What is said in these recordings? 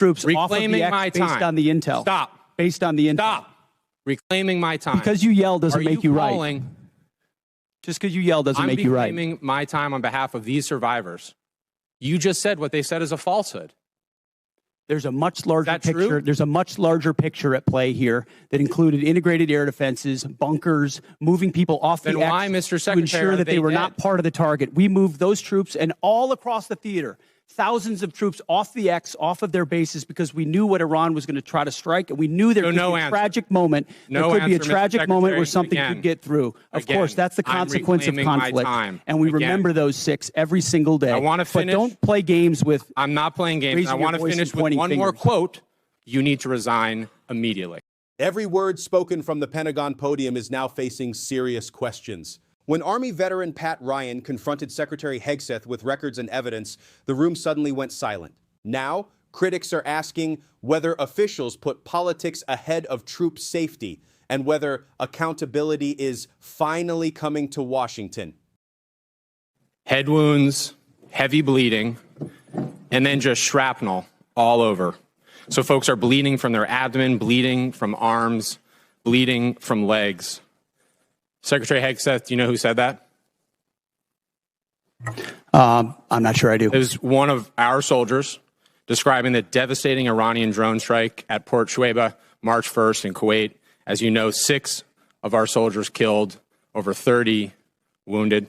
troops Reclaiming off of the my X based time. on the intel. Stop. Based on the intel. Stop. Reclaiming my time. Because you yell doesn't Are make you right. calling? Just because you yell doesn't make you right. I'm reclaiming my time on behalf of these survivors. You just said what they said is a falsehood. There's a much larger picture. True? There's a much larger picture at play here that included integrated air defenses, bunkers, moving people off then the why, X Mr. to Secretary, ensure that they were not part of the target. We moved those troops and all across the theater, thousands of troops off the X, off of their bases, because we knew what Iran was going to try to strike, and we knew there could be a tragic moment. There could be a tragic moment where something could get through. Of course, that's the consequence of conflict, and we remember those 6 every single day. I want to finish. But don't play games with. I'm not playing games. I want to finish with one more quote. You need to resign immediately. Every word spoken from the Pentagon podium is now facing serious questions. When Army veteran Pat Ryan confronted Secretary Hegseth with records and evidence, the room suddenly went silent. Now, critics are asking whether officials put politics ahead of troop safety and whether accountability is finally coming to Washington. Head wounds, heavy bleeding, and then just shrapnel all over. So folks are bleeding from their abdomen, bleeding from arms, bleeding from legs. Secretary Hegseth, do you know who said that? I'm not sure I do. It was one of our soldiers describing the devastating Iranian drone strike at Port Shuaibah, March 1st in Kuwait. As you know, 6 of our soldiers killed, over 30 wounded.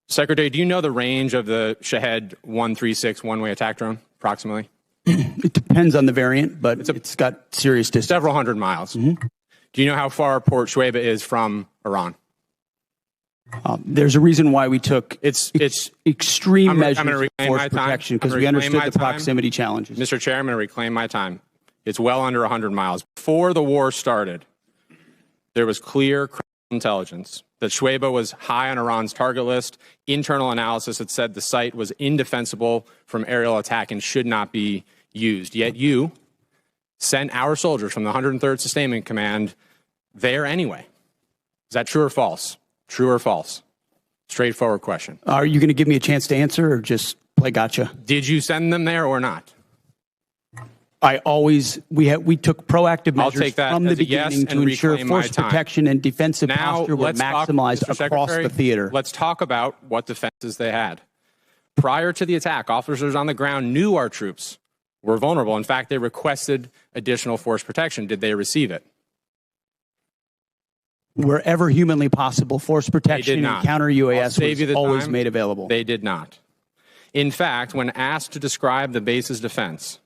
Secretary, do you know the range of the Shahed 136 one-way attack drone, approximately? It depends on the variant, but it's got serious distance. Several hundred miles. Do you know how far Port Shuaibah is from Iran? There's a reason why we took extreme measures of force protection, because we understood the proximity challenges. Mr. Chair, I'm going to reclaim my time. It's well under 100 miles. Before the war started, there was clear intelligence that Shuaibah was high on Iran's target list. Internal analysis had said the site was indefensible from aerial attack and should not be used. Yet you sent our soldiers from the 103rd Sustainment Command there anyway. Is that true or false? True or false? Straightforward question. Are you going to give me a chance to answer or just play gotcha? Did you send them there or not? We took proactive measures from the beginning to ensure force protection protection and defensive posture were maximized across the theater. Let's talk about what defenses they had. Prior to the attack, officers on the ground knew our troops were vulnerable. In fact, they requested additional force protection. Did they receive it? Wherever humanly possible, force protection and counter UAS was always made available. They did not. In fact, when asked to describe the base's defense,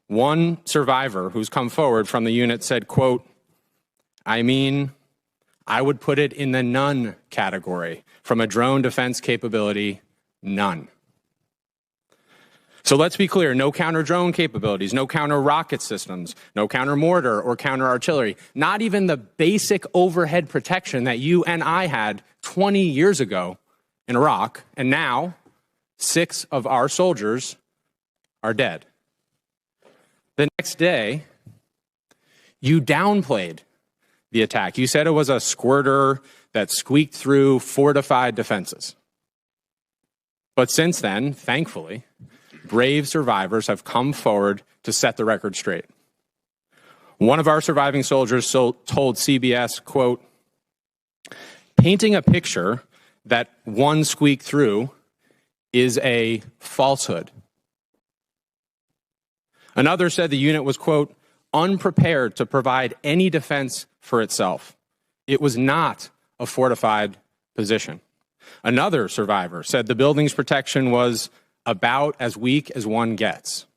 one survivor who's come forward from the unit said, quote, I would put it in the none category. From a drone defense capability, none. So let's be clear, no counter-drone capabilities, no counter-rocket systems, no counter-mortar or counter-artillery, not even the basic overhead protection that you and I had 20 years ago in Iraq, and now 6 of our soldiers are dead. The next day, you downplayed the attack. You said it was a squirter that squeaked through fortified defenses. But since then, thankfully, brave survivors have come forward to set the record straight. One of our surviving soldiers told CBS, quote, painting a picture that one squeaked through is a falsehood. Another said the unit was, quote, unprepared to provide any defense for itself. It was not a fortified position. Another survivor said the building's protection was about as weak as one gets.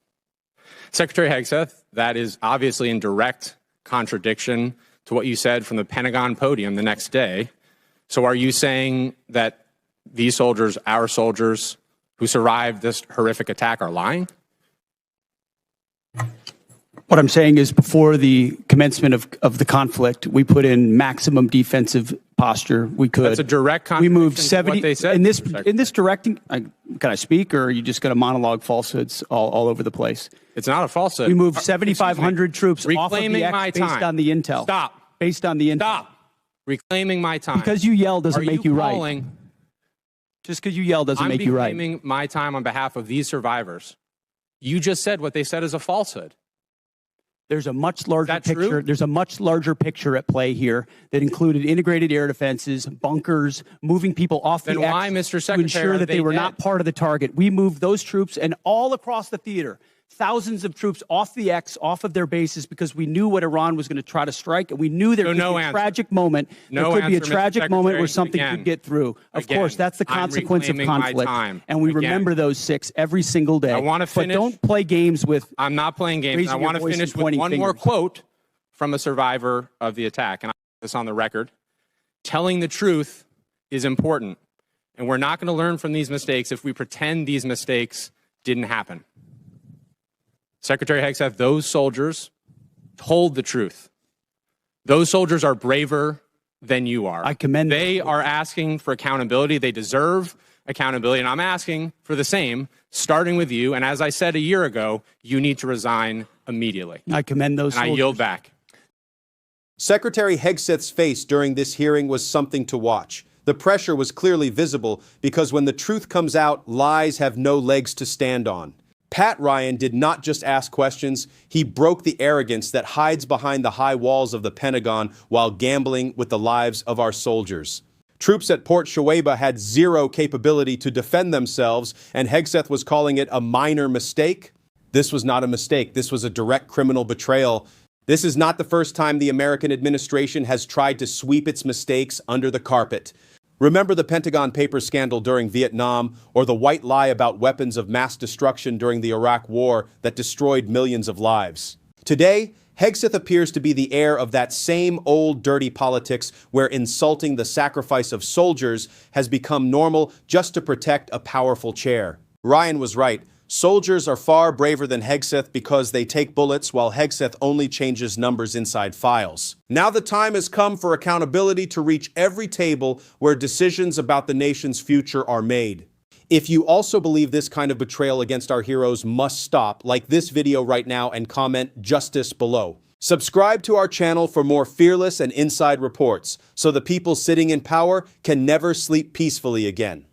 Secretary Hegseth, that is obviously in direct contradiction to what you said from the Pentagon podium the next day. So are you saying that these soldiers, our soldiers who survived this horrific attack, are lying? What I'm saying is, before the commencement of the conflict, we put in maximum defensive posture we could. That's a direct contradiction. We moved 70 what they said, in this directing. Can I speak, or are you just going to monologue falsehoods all over the place? It's not a falsehood. We moved 7,500 troops off of the X based on the intel. Stop. Based on the intel. Stop. Reclaiming my time. Because you yell doesn't make you right. Just because you yell doesn't make you right. I'm reclaiming my time on behalf of these survivors. You just said what they said is a falsehood. There's a much larger picture. True? There's a much larger picture at play here that included integrated air defenses, bunkers, moving people off the why, Mr. Secretary, to ensure that they were dead? not part of the target. We moved those troops and all across the theater, thousands of troops off the X, off of their bases, because we knew what Iran was going to try to strike, and we knew there could be a tragic moment. There could be a tragic moment where something could get through. Of course, that's the consequence of conflict, and we remember those 6 every single day. I want to finish. But don't play games with. I'm not playing games. I want to finish with one more quote from a survivor of the attack, and I put this on the record. Telling the truth is important, and we're not going to learn from these mistakes if we pretend these mistakes didn't happen. Secretary Hegseth, those soldiers told the truth. Those soldiers are braver than you are. I commend them. They are asking for accountability. They deserve accountability, and I'm asking for the same, starting with you. And as I said a year ago, you need to resign immediately. I commend those soldiers. I yield back. Secretary Hegseth's face during this hearing was something to watch. The pressure was clearly visible because when the truth comes out, lies have no legs to stand on. Pat Ryan did not just ask questions, he broke the arrogance that hides behind the high walls of the Pentagon while gambling with the lives of our soldiers. Troops at Port Shuaibah had zero capability to defend themselves, and Hegseth was calling it a minor mistake. This was not a mistake. This was a direct criminal betrayal. This is not the first time the American administration has tried to sweep its mistakes under the carpet. Remember the Pentagon paper scandal during Vietnam, or the white lie about weapons of mass destruction during the Iraq War that destroyed millions of lives. Today, Hegseth appears to be the heir of that same old dirty politics where insulting the sacrifice of soldiers has become normal just to protect a powerful chair. Ryan was right. Soldiers are far braver than Hegseth because they take bullets while Hegseth only changes numbers inside files. Now the time has come for accountability to reach every table where decisions about the nation's future are made. If you also believe this kind of betrayal against our heroes must stop, like this video right now and comment "Justice" below. Subscribe to our channel for more fearless and inside reports so the people sitting in power can never sleep peacefully again.